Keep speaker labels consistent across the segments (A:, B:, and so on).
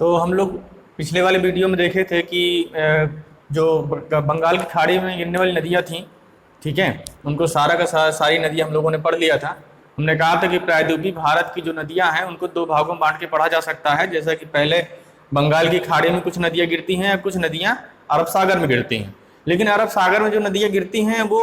A: तो हम लोग पिछले वाले वीडियो में देखे थे कि जो बंगाल की खाड़ी में गिरने वाली नदियाँ थीं, ठीक है, उनको सारी नदियाँ हम लोगों ने पढ़ लिया था। हमने कहा था कि प्रायद्वीपीय भारत की जो नदियाँ हैं उनको दो भागों में बांट के पढ़ा जा सकता है। जैसा कि पहले बंगाल की खाड़ी में कुछ नदियाँ गिरती हैं और कुछ नदियाँ अरब सागर में गिरती हैं। लेकिन अरब सागर में जो नदियाँ गिरती हैं वो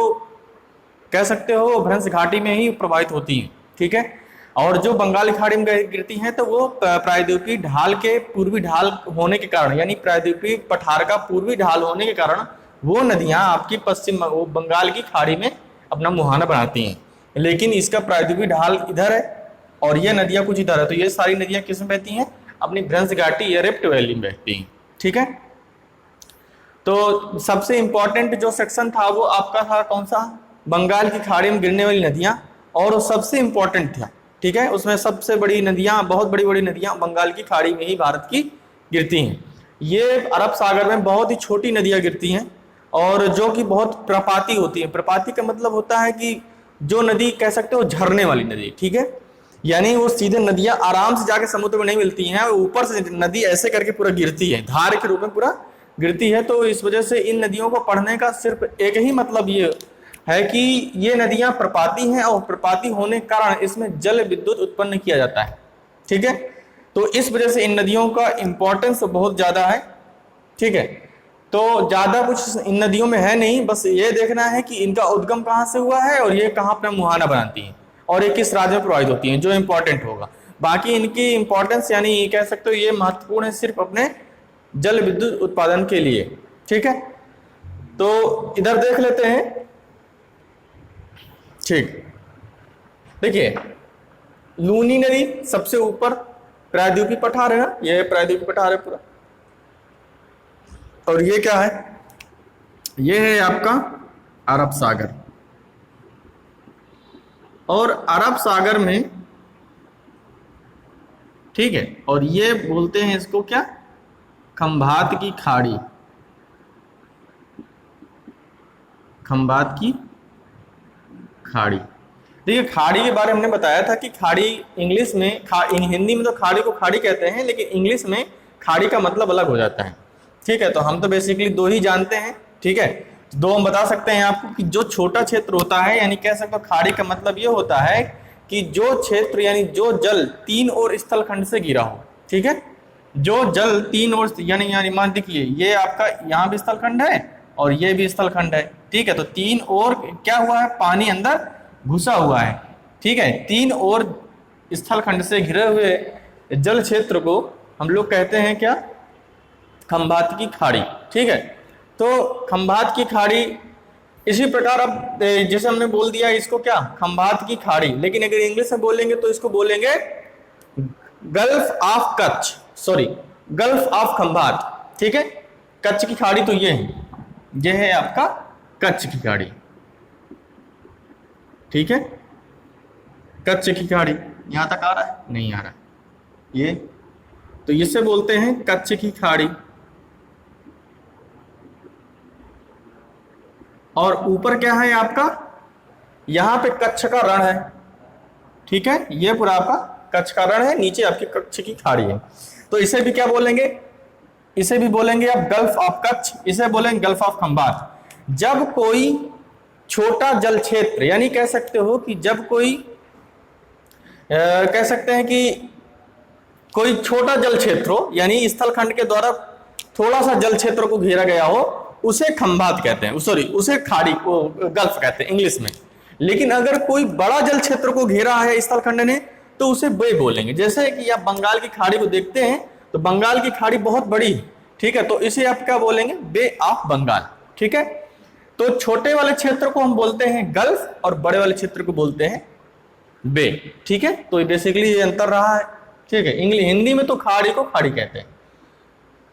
A: कह सकते हो भ्रंश घाटी में ही प्रवाहित होती हैं, ठीक है। और जो बंगाल की खाड़ी में गिरती हैं तो वो प्रायद्वीपीय ढाल के पूर्वी ढाल होने के कारण, यानी प्रायद्वीपीय पठार का पूर्वी ढाल होने के कारण वो नदियां आपकी वो बंगाल की खाड़ी में अपना मुहाना बनाती हैं। लेकिन इसका प्रायद्वीपीय ढाल इधर है और ये नदियां कुछ इधर है, तो ये सारी नदियां किस में बहती हैं? अपनी भ्रंश घाटी या रिफ्ट वैली में बहती हैं, ठीक है। तो सबसे इंपॉर्टेंट जो सेक्शन था वो आपका था कौन सा? बंगाल की खाड़ी में गिरने वाली नदियां, और वो सबसे इंपॉर्टेंट था, ठीक है। उसमें सबसे बड़ी नदियां, बहुत बड़ी बड़ी नदियां बंगाल की खाड़ी में ही भारत की गिरती हैं। ये अरब सागर में बहुत ही छोटी नदियां गिरती हैं और जो कि बहुत प्रपाती होती है। प्रपाती का मतलब होता है कि जो नदी कह सकते हो झरने वाली नदी, ठीक है, यानी वो सीधे नदियां आराम से जाके समुद्र में नहीं मिलती हैं, ऊपर से नदी ऐसे करके पूरा गिरती है, धार के रूप में पूरा गिरती है। तो इस वजह से इन नदियों को पढ़ने का सिर्फ एक ही मतलब ये है कि ये नदियां प्रपाती हैं और प्रपाती होने के कारण इसमें जल विद्युत उत्पन्न किया जाता है, ठीक है। तो इस वजह से इन नदियों का इंपॉर्टेंस बहुत ज्यादा है, ठीक है। तो ज्यादा कुछ इन नदियों में है नहीं, बस ये देखना है कि इनका उद्गम कहाँ से हुआ है और ये कहाँ अपना मुहाना बनाती हैं और ये किस राज्य में प्रवाहित होती हैं, जो इंपॉर्टेंट होगा। बाकी इनकी इंपॉर्टेंस यानी कह सकते हो ये महत्वपूर्ण है सिर्फ अपने जल विद्युत उत्पादन के लिए, ठीक है। तो इधर देख लेते हैं, ठीक। देखिए, लूनी नदी सबसे ऊपर प्रायद्वीपीय पठार है ना, ये प्रायद्वीपीय पठार है पूरा। और ये क्या है? ये है आपका अरब सागर। और अरब सागर में, ठीक है, और ये बोलते हैं इसको क्या? खंभात की खाड़ी। खंभात की खाड़ी। देखिए, खाड़ी के बारे में हमने बताया था कि खाड़ी इंग्लिश में हिंदी में तो खाड़ी को खाड़ी कहते हैं, लेकिन इंग्लिश में खाड़ी का मतलब अलग हो जाता है, ठीक है। तो हम तो बेसिकली दो ही जानते हैं, ठीक है। दो हम बता सकते हैं आपको कि जो छोटा क्षेत्र होता है, यानी कह सकते हो खाड़ी का मतलब ये होता है कि जो क्षेत्र यानी जो जल तीन और स्थलखंड से घिरा हो, ठीक है। जो जल तीन और यानी मान देखिए ये आपका यहाँ भी स्थलखंड है और ये भी स्थलखंड है, ठीक है। तो तीन और क्या हुआ है? पानी अंदर घुसा हुआ है, ठीक है। तीन और स्थलखंड से घिरे हुए जल क्षेत्र को हम लोग कहते हैं क्या? खंभात की खाड़ी, ठीक है। तो खंभात की खाड़ी इसी प्रकार, अब जैसे हमने बोल दिया इसको क्या? खंभात की खाड़ी। लेकिन अगर इंग्लिश में बोलेंगे तो इसको बोलेंगे gulf of Kutch, sorry gulf of Khambhat, ठीक है। कच्छ की खाड़ी तो ये है आपका कच्छ की खाड़ी, ठीक है। कच्छ की खाड़ी यहां तक आ रहा है? नहीं आ रहा ये, तो इसे बोलते हैं कच्छ की खाड़ी। और ऊपर क्या है आपका? यहां पे कच्छ का रण है, ठीक है। ये पूरा आपका कच्छ का रण है, नीचे आपकी कच्छ की खाड़ी है। तो इसे भी क्या बोलेंगे? इसे भी बोलेंगे आप गल्फ ऑफ कच्छ, इसे बोलेंगे गल्फ ऑफ खंभात। जब कोई छोटा जल क्षेत्र, यानी कह सकते हो कि जब कोई कह सकते हैं कि कोई छोटा जल क्षेत्र हो, यानी स्थलखंड के द्वारा थोड़ा सा जल क्षेत्र को घेरा गया हो, उसे खंभात कहते हैं, सॉरी उसे खाड़ी को गल्फ कहते हैं इंग्लिश में। लेकिन अगर कोई बड़ा जल क्षेत्र को घेरा है स्थलखंड ने तो उसे बे बोलेंगे। जैसे कि आप बंगाल की खाड़ी को देखते हैं तो बंगाल की खाड़ी बहुत बड़ी है, ठीक है। तो इसे आप क्या बोलेंगे? बे ऑफ बंगाल, ठीक है। तो छोटे वाले क्षेत्र को हम बोलते हैं गल्फ और बड़े वाले क्षेत्र को बोलते हैं बे, ठीक है। तो बेसिकली ये अंतर रहा है, ठीक है। इंग्लिश हिंदी में तो खाड़ी को खाड़ी कहते हैं।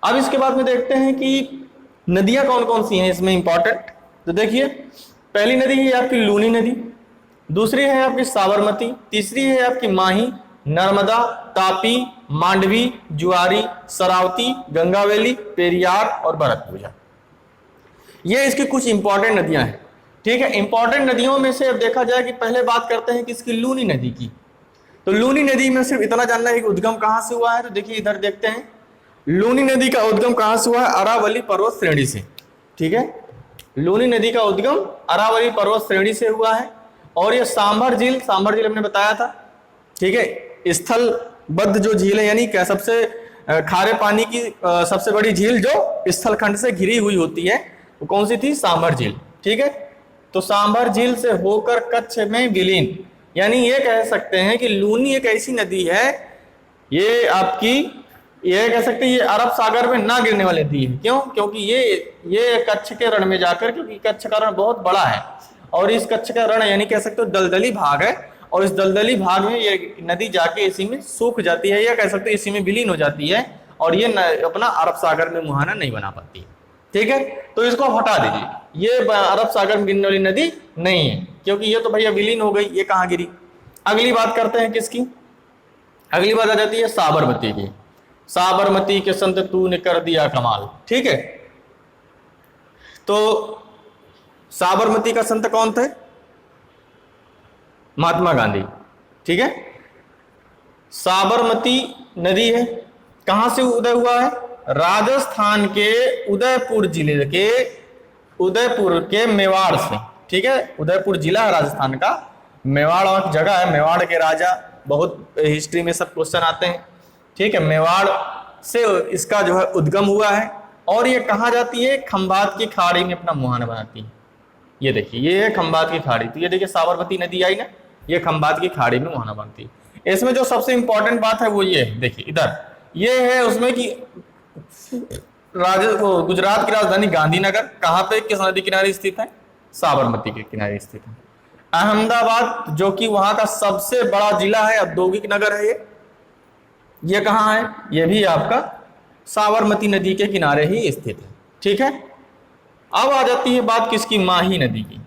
A: अब इसके बाद में देखते हैं कि नदियां कौन कौन सी हैं इसमें इंपॉर्टेंट। तो देखिए, पहली नदी है आपकी लूनी नदी, दूसरी है आपकी साबरमती, तीसरी है आपकी माही, नर्मदा, तापी, मांडवी, जुआरी, शरावती, गंगावेली, पेरियार और भरतपुजा। ये इसकी कुछ इंपॉर्टेंट नदियां हैं, ठीक है। इंपॉर्टेंट नदियों में से अब देखा जाए कि पहले बात करते हैं कि इसकी लूनी नदी की। तो लूनी नदी में सिर्फ इतना जानना है कि उद्गम कहाँ से हुआ है। तो देखिए इधर देखते हैं, लूनी नदी का उद्गम कहां से हुआ है? अरावली पर्वत श्रेणी से। ठीक है, लूनी नदी का उद्गम अरावली पर्वत श्रेणी से हुआ है। और ये सांभर झील हमने बताया था। ठीक है, स्थलबद्ध जो झील है, यानी क्या सबसे खारे पानी की सबसे बड़ी झील जो स्थलखंड से घिरी हुई होती है, वो कौन सी थी? सांभर झील। ठीक है, तो सांभर झील से होकर कच्छ में विलीन, यानी ये कह सकते हैं कि लूनी एक ऐसी नदी है, ये आपकी ये कह सकते हैं ये अरब सागर में ना गिरने वाली नदी है। क्यों? क्योंकि ये कच्छ के रण में जाकर, क्योंकि कच्छ का रण बहुत बड़ा है और इस कच्छ का रण यानी कह सकते हो दलदली भाग है, और इस दलदली भाग में ये नदी जाके इसी में सूख जाती है, या कह सकते हैं इसी में विलीन हो जाती है, और ये अपना अरब सागर में मुहाना नहीं बना पाती। ठीक है, तो इसको हटा दीजिए, ये अरब सागर में गिरने वाली नदी नहीं है, क्योंकि ये तो भैया विलीन हो गई, ये कहाँ गिरी। अगली बात करते हैं किसकी? अगली बात आ जाती है साबरमती की। साबरमती के संत तूने कर दिया कमाल। ठीक है, तो साबरमती का संत कौन थे? महात्मा गांधी। ठीक है, साबरमती नदी है, कहां से उदय हुआ है? राजस्थान के उदयपुर जिले के, उदयपुर के मेवाड़ से। ठीक है, उदयपुर जिला है राजस्थान का, मेवाड़ एक जगह है, मेवाड़ के राजा, बहुत हिस्ट्री में सब क्वेश्चन आते हैं। ठीक है, मेवाड़ से इसका जो है उद्गम हुआ है, और ये कहाँ जाती है? खंभात की खाड़ी में अपना मुहाना बनाती है। ये देखिए, ये है खंभात की खाड़ी। तो ये देखिए साबरमती नदी आई ना, ये खंभात की खाड़ी में मुहाना बनती है। इसमें जो सबसे इंपॉर्टेंट बात है वो ये है, देखिए इधर ये है उसमें कि गुजरात की राजधानी गांधीनगर कहाँ पे, किस नदी किनारे स्थित है? साबरमती के किनारे स्थित है। अहमदाबाद जो कि वहां का सबसे बड़ा जिला है, औद्योगिक नगर है, ये कहाँ है? ये भी आपका साबरमती नदी के किनारे ही स्थित है। ठीक है, अब आ जाती है बात किसकी? माही नदी की।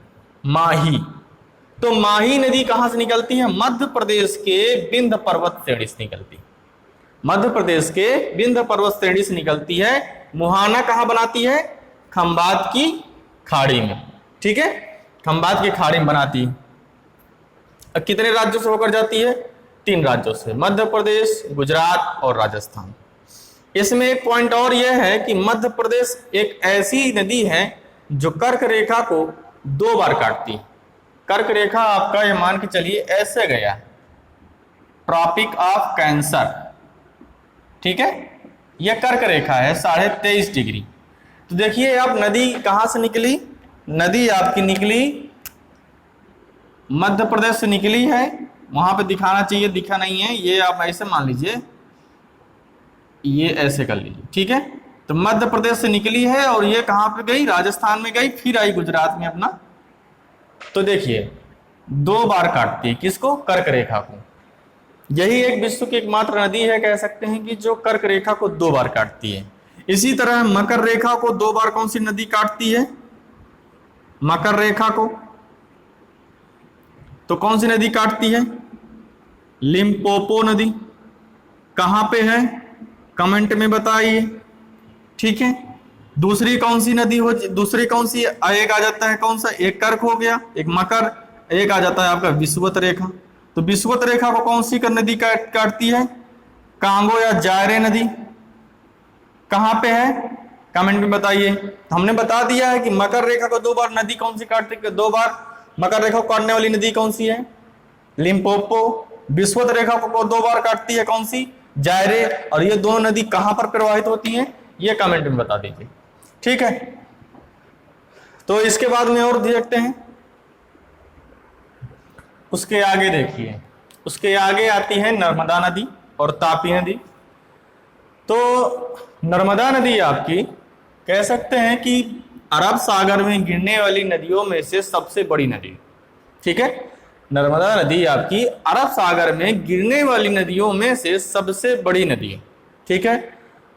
A: माही, तो माही नदी कहां से निकलती है? मध्य प्रदेश के विंध्य पर्वत श्रेणी से निकलती है। मध्य प्रदेश के विंध्य पर्वत श्रेणी से निकलती है, मुहाना कहां बनाती है? खंभात की खाड़ी में। ठीक है, खंभात की खाड़ी में बनाती है। अब कितने राज्यों से होकर जाती है? 3 राज्यों से, मध्य प्रदेश, गुजरात और राजस्थान। इसमें एक पॉइंट और यह है कि मध्य प्रदेश एक ऐसी नदी है जो कर्क रेखा को 2 बार काटती है। कर्क रेखा आपका ये मान के चलिए ऐसे गया, ट्रॉपिक ऑफ कैंसर। ठीक है, यह कर्क रेखा है 23.5 डिग्री। तो देखिए अब नदी कहां से निकली? नदी आपकी निकली मध्य प्रदेश से निकली है, वहां पे दिखाना चाहिए, दिखा नहीं है, ये आप ऐसे मान लीजिए, ये ऐसे कर लीजिए। ठीक है, तो मध्य प्रदेश से निकली है और ये कहां पे गई? राजस्थान में गई, फिर आई गुजरात में अपना। तो देखिए 2 बार काटती है किसको? कर्क रेखा को। यही एक विश्व की एकमात्र नदी है कह सकते हैं कि जो कर्क रेखा को 2 बार काटती है। इसी तरह मकर रेखा को 2 बार कौन सी नदी काटती है? मकर रेखा को तो कौन सी नदी काटती है? लिम्पोपो नदी। कहां पे है? कमेंट में बताइए। ठीक है, दूसरी कौन सी नदी हो? दूसरी कौन सी? एक आ जाता है कौन सा? एक कर्क हो गया, एक मकर, एक आ जाता है आपका विषुवत रेखा। तो विषुवत रेखा को कौन सी नदी काटती है? कांगो या जायरे नदी। कहां पे है? कमेंट में बताइए। तो हमने बता दिया है कि मकर रेखा को 2 बार नदी कौन सी काटती है? 2 बार मकर रेखा को काटने वाली नदी कौन सी है? लिम्पोपो। विषुवत रेखा को 2 बार काटती है कौन सी? जायरे। और ये दोनों नदी कहां पर प्रवाहित होती हैं? ये कमेंट में बता दीजिए। ठीक है, तो इसके बाद में और देखते हैं। उसके आगे देखिए, उसके आगे आती है नर्मदा नदी और तापी नदी। तो नर्मदा नदी आपकी कह सकते हैं कि अरब सागर में गिरने वाली नदियों में से सबसे बड़ी नदी। ठीक है, नर्मदा नदी आपकी अरब सागर में गिरने वाली नदियों में से सबसे बड़ी नदी है। ठीक है,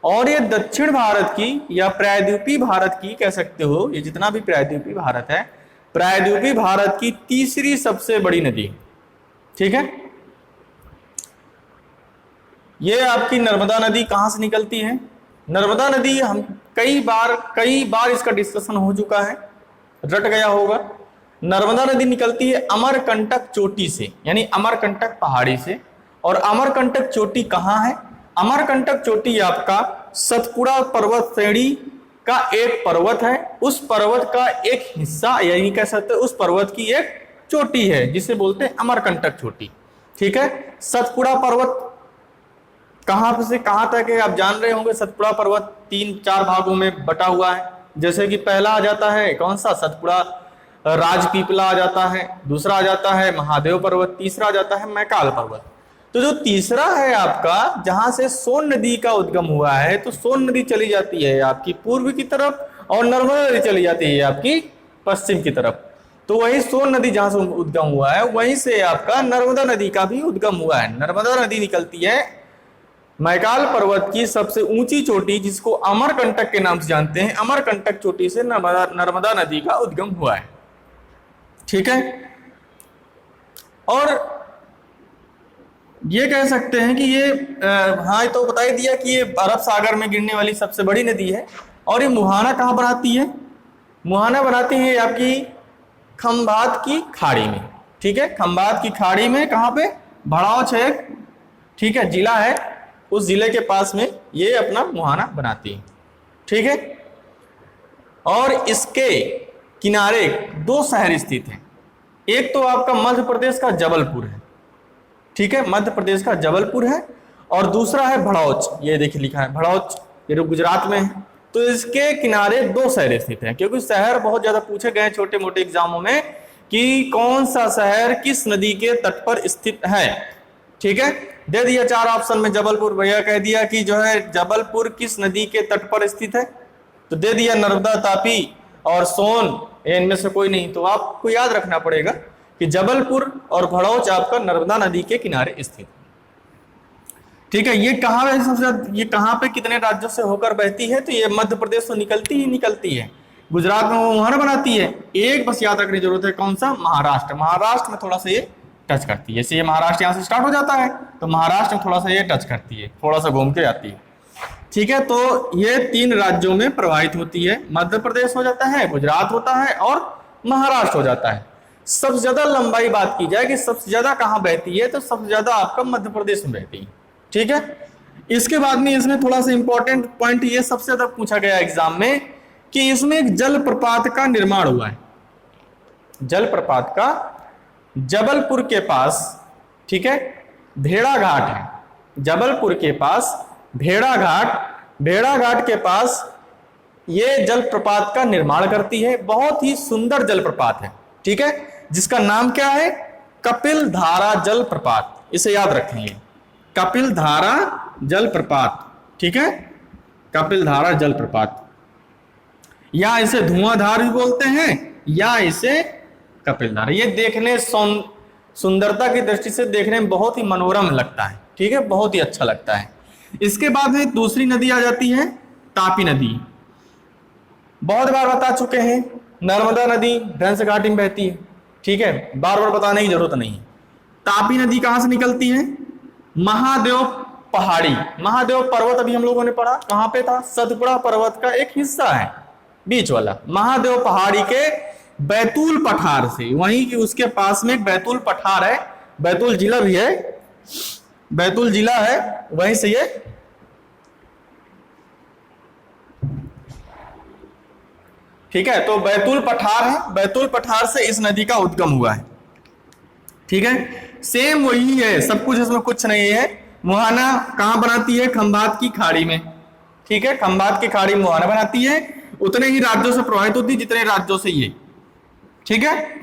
A: और ये दक्षिण भारत की या प्रायद्वीपीय भारत की कह सकते हो, ये जितना भी प्रायद्वीपीय भारत है, प्रायद्वीपीय भारत की तीसरी सबसे बड़ी नदी है। ठीक है, ये आपकी नर्मदा नदी कहां से निकलती है? नर्मदा नदी हम कई बार इसका डिस्कशन हो चुका है, रट गया होगा। नर्मदा नदी निकलती है अमरकंटक चोटी से, यानी अमरकंटक पहाड़ी से। और अमरकंटक चोटी कहां है? अमरकंटक चोटी आपका सतपुड़ा पर्वत श्रेणी का एक पर्वत है, उस पर्वत का एक हिस्सा, यही कह सकते हैं उस पर्वत की एक चोटी है जिसे बोलते हैं अमरकंटक चोटी। ठीक है, सतपुड़ा पर्वत कहां से कहां तक है आप जान रहे होंगे। सतपुड़ा पर्वत 3-4 भागों में बटा हुआ है। जैसे कि पहला आ जाता है कौन सा, सतपुड़ा राजपीपला आ जाता है, दूसरा आ जाता है महादेव पर्वत, तीसरा आ जाता है मैकाल पर्वत। तो जो तीसरा है आपका, जहां से सोन नदी का उद्गम हुआ है, तो सोन नदी चली जाती है आपकी पूर्व की तरफ और नर्मदा नदी चली जाती है आपकी पश्चिम की तरफ। तो वही सोन नदी जहां से उद्गम हुआ है वहीं से आपका नर्मदा नदी का भी उद्गम हुआ है। नर्मदा नदी निकलती है मैकाल पर्वत की सबसे ऊंची चोटी, जिसको अमरकंटक के नाम से जानते हैं, अमरकंटक चोटी से नर्मदा नदी का उद्गम हुआ है। ठीक है, और ये कह सकते हैं कि ये हाँ तो बता ही दिया कि ये अरब सागर में गिरने वाली सबसे बड़ी नदी है। और ये मुहाना कहाँ बनाती है, मुहाना बनाती है आपकी खंभात की खाड़ी में। ठीक है, खंभात की खाड़ी में, कहाँ पे, भड़ाओ एक, ठीक है, जिला है, उस जिले के पास में ये अपना मुहाना बनाती है। ठीक है, और इसके किनारे 2 शहर स्थित हैं। एक तो आपका मध्य प्रदेश का जबलपुर है, ठीक है, मध्य प्रदेश का जबलपुर है, और दूसरा है भड़ौच, ये देखिए लिखा है भड़ौच, ये गुजरात में है। तो इसके किनारे 2 शहर स्थित हैं, क्योंकि शहर बहुत ज्यादा पूछे गए छोटे मोटे एग्जामों में कि कौन सा शहर किस नदी के तट पर स्थित है। ठीक है, दे दिया 4 ऑप्शन में जबलपुर, भैया कह दिया कि जो है जबलपुर किस नदी के तट पर स्थित है, तो दे दिया नर्मदा, तापी और सोन, इनमें से कोई नहीं। तो आपको याद रखना पड़ेगा कि जबलपुर और भड़ौच आपका नर्मदा नदी के किनारे स्थित। ठीक है, ये कहाँ है सबसे ज्यादा, ये कहाँ पे कितने राज्यों से होकर बहती है, तो ये मध्य प्रदेश से निकलती ही निकलती है, गुजरात में वो मुहाना बनाती है। एक बस याद रखने की जरूरत है, कौन सा, महाराष्ट्र, महाराष्ट्र में थोड़ा सा ये टच करती है। जैसे ये महाराष्ट्र यहाँ से स्टार्ट हो जाता है, तो महाराष्ट्र में थोड़ा सा ये टच करती है, थोड़ा सा घूम के आती है। ठीक है, तो ये 3 राज्यों में प्रवाहित होती है, मध्य प्रदेश हो जाता है, गुजरात होता है और महाराष्ट्र हो जाता है। सबसे ज्यादा लंबाई बात की जाए कि सबसे ज्यादा कहाँ बहती है, तो सबसे ज्यादा आपका मध्य प्रदेश में बहती है। ठीक है, इसके बाद में इसमें थोड़ा सा इंपॉर्टेंट पॉइंट ये सबसे ज्यादा पूछा गया एग्जाम में कि इसमें एक जलप्रपात का निर्माण हुआ है। जलप्रपात का जबलपुर के पास, ठीक है, भेड़ाघाट है, जबलपुर के पास भेड़ाघाट के पास ये जलप्रपात का निर्माण करती है। बहुत ही सुंदर जलप्रपात है, ठीक है, जिसका नाम क्या है, कपिल धारा जलप्रपात। इसे याद रखेंगे, कपिल धारा जलप्रपात। ठीक है, कपिल धारा जलप्रपात, या इसे धुआंधार भी बोलते हैं, या इसे कपिल धारा। ये देखने सुंदरता की दृष्टि से देखने में बहुत ही मनोरम लगता है। ठीक है, बहुत ही अच्छा लगता है। इसके बाद में दूसरी नदी आ जाती है तापी नदी। बहुत बार बता चुके हैं, नर्मदा नदी भ्रंश घाटी में बहती है। ठीक है, बार बार बताने की जरूरत नहीं। तापी नदी कहां से निकलती है, महादेव पहाड़ी, महादेव पर्वत अभी हम लोगों ने पढ़ा, कहां पे था, सतपुड़ा पर्वत का एक हिस्सा है बीच वाला, महादेव पहाड़ी के बैतूल पठार से, वहीं की उसके पास में एक बैतूल पठार है, बैतूल जिला भी है, बैतूल जिला है, वहीं से ये ठीक है। तो बैतूल पठार है, बैतूल पठार से इस नदी का उद्गम हुआ है। ठीक है, सेम वही है, सब कुछ इसमें कुछ नहीं है। मुहाना कहां बनाती है, खंभात की खाड़ी में। ठीक है, खंभात की खाड़ी में मुहाना बनाती है, उतने ही राज्यों से प्रभावित होती है जितने राज्यों से ये। ठीक है,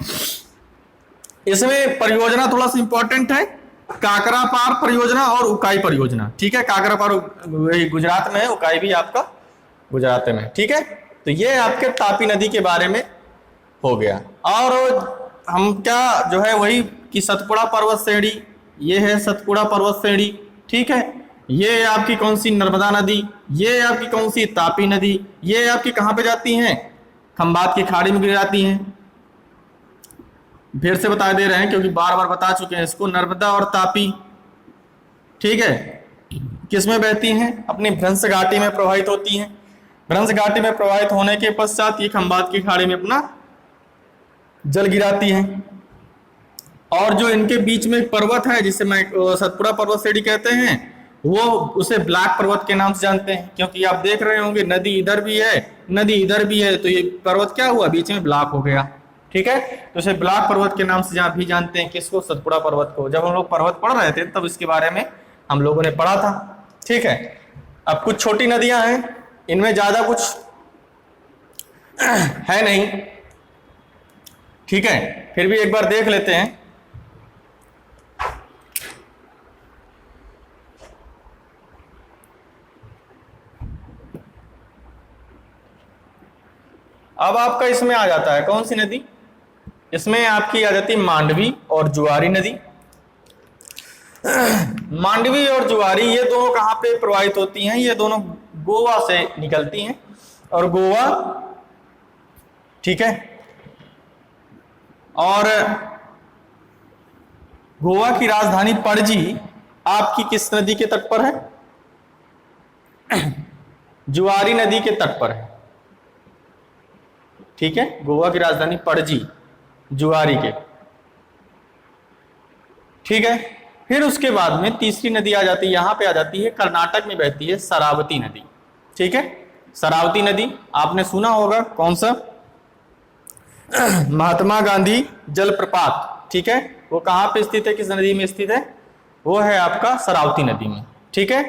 A: इसमें परियोजना थोड़ा सा इंपॉर्टेंट है, काकरापार परियोजना और उकाई परियोजना। ठीक है, काकरापार गुजरात में है, उकाई भी आपका गुजरात में। ठीक है, तो ये आपके तापी नदी के बारे में हो गया। और हम क्या जो है वही कि सतपुड़ा पर्वत श्रेणी, ये है सतपुड़ा पर्वत श्रेणी। ठीक है, ये आपकी कौन सी, नर्मदा नदी, ये आपकी कौन सी, तापी नदी, ये आपकी कहां पे जाती हैं, खंभात की खाड़ी में गिर जाती हैं। फिर से बता दे रहे हैं क्योंकि बार बार बता चुके हैं इसको, नर्मदा और तापी, ठीक है, किसमें बहती हैं, अपनी भ्रंश घाटी में प्रवाहित होती हैं। भ्रंश घाटी में प्रवाहित होने के पश्चात ये खंभात की खाड़ी में अपना जल गिराती हैं। और जो इनके बीच में एक पर्वत है जिसे मैं सतपुड़ा पर्वत श्रेणी कहते हैं, वो उसे ब्लैक पर्वत के नाम से जानते हैं, क्योंकि आप देख रहे होंगे नदी इधर भी है, नदी इधर भी है, तो ये पर्वत क्या हुआ, बीच में ब्लॉक हो गया। ठीक है, तो उसे ब्लैक पर्वत के नाम से भी जानते हैं। किसको? सतपुड़ा पर्वत को। जब हम लोग पर्वत पढ़ रहे थे तब इसके बारे में हम लोगों ने पढ़ा था। ठीक है, अब कुछ छोटी नदियां हैं, इनमें ज्यादा कुछ है नहीं। ठीक है, फिर भी एक बार देख लेते हैं। अब आपका इसमें आ जाता है कौन सी नदी? इसमें आपकी आ जाती है मांडवी और जुआरी नदी। मांडवी और जुआरी ये दोनों कहाँ पे प्रवाहित होती हैं? ये दोनों गोवा से निकलती हैं, और गोवा, ठीक है, और गोवा की राजधानी पणजी आपकी किस नदी के तट पर है? जुआरी नदी के तट पर है। ठीक है, गोवा की राजधानी पणजी जुआरी के। ठीक है, फिर उसके बाद में तीसरी नदी आ जाती है, यहां पे आ जाती है, कर्नाटक में बहती है शरावती नदी। ठीक है, शरावती नदी आपने सुना होगा, कौन सा? महात्मा गांधी जलप्रपात। ठीक है, वो कहां पे स्थित है, किस नदी में स्थित है? वो है आपका शरावती नदी में। ठीक है,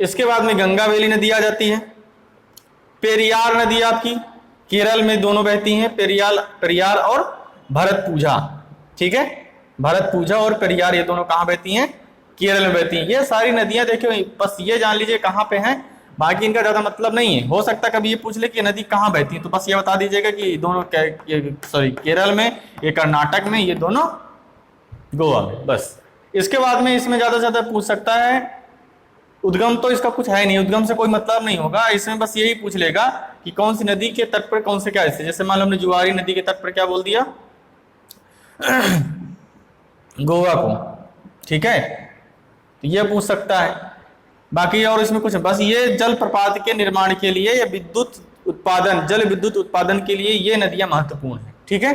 A: इसके बाद में गंगावेली नदी आ जाती है। पेरियार नदी आपकी केरल में दोनों बहती हैं, पेरियार और भरतपुझा। ठीक है, भरतपुझा और पेरियार ये दोनों कहां बहती हैं? केरल में बहती हैं। ये सारी नदियां देखिए, बस ये जान लीजिए कहां पे हैं, बाकी इनका ज्यादा मतलब नहीं है। हो सकता कभी ये पूछ ले कि नदी कहां बहती है, तो बस ये बता दीजिएगा कि दोनों केरल में, ये कर्नाटक में, ये दोनों गोवा में, बस। इसके बाद में इसमें ज्यादा से ज्यादा पूछ सकता है उद्गम, तो इसका कुछ है नहीं, उद्गम से कोई मतलब नहीं होगा। इसमें बस यही पूछ लेगा कि कौन सी नदी के तट पर कौन से क्या स्थित। जैसे मान लो हमने जुआरी नदी के तट पर क्या बोल दिया? गोवा को। ठीक है, तो ये पूछ सकता है। बाकी और इसमें कुछ, बस ये जल प्रपात के निर्माण के लिए, या विद्युत उत्पादन, जल विद्युत उत्पादन के लिए ये नदियां महत्वपूर्ण है। ठीक है,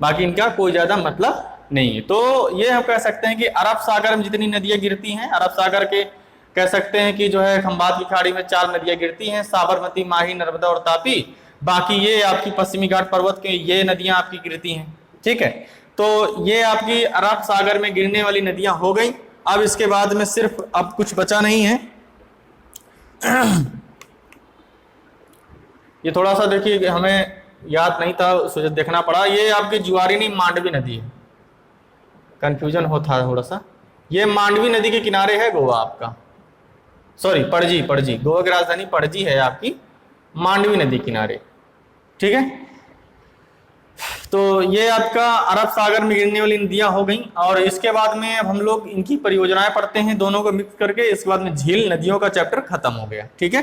A: बाकी इनका कोई ज्यादा मतलब नहीं है। तो ये हम कह सकते हैं कि अरब सागर में जितनी नदियां गिरती हैं, अरब सागर के कह सकते हैं कि जो है खंबात की खाड़ी में 4 नदियां गिरती हैं, साबरमती, माही, नर्मदा और तापी। बाकी ये आपकी पश्चिमी घाट पर्वत के ये नदियां आपकी गिरती हैं। ठीक है, तो ये आपकी अरब सागर में गिरने वाली नदियां हो गई। अब इसके बाद में सिर्फ अब कुछ बचा नहीं है। ये थोड़ा सा देखिए, हमें याद नहीं था, देखना पड़ा। ये आपकी जुआरी नहीं, मांडवी नदी है, कंफ्यूजन होता है थोड़ा सा। ये मांडवी नदी के किनारे है गोवा आपका, सॉरी पणजी, गोवा की राजधानी पणजी है आपकी, मांडवी नदी किनारे। ठीक है, तो ये आपका अरब सागर में गिरने वाली नदियां हो गई। और इसके बाद में अब हम लोग इनकी परियोजनाएं पढ़ते हैं, दोनों को मिक्स करके। इसके बाद में झील नदियों का चैप्टर खत्म हो गया। ठीक है।